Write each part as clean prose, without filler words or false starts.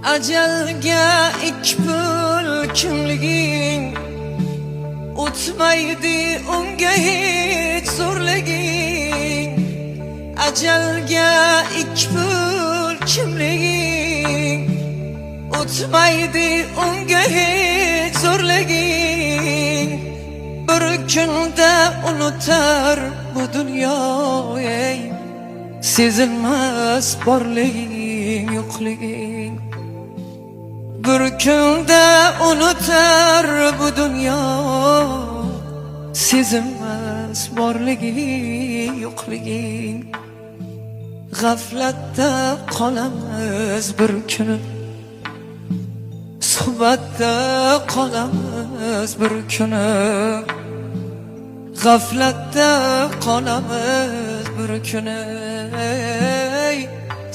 Ajalga ikbul kimliging o'tmaydi unga hech zo'rliging. Ajalga ikbul kimliging o'tmaydi unga hech zo'rliging. Bir kunda unutar bu dunyo ey sezilmas borliging yo'qliging. Bir kunda unutar bu dunyo sezilmas borliging yo'qliging. G'aflatda qolamiz bir kuni, suhbatda qolamiz bir kuni. G'aflatda qolamiz bir kuni,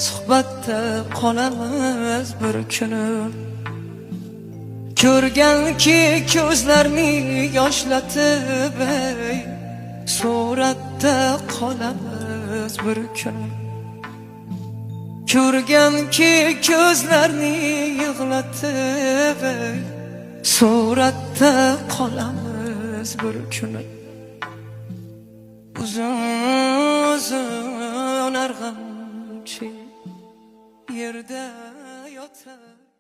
suhbatda qolamiz bir kuni. Ko'rganki ko'zlarni yoshlatib ey suratda qolamiz bir kuni. Ko'rganki ko'zlarni yig'latib ey suratda qolamiz bir kuni. Uzun arg'amchi yerda yotar.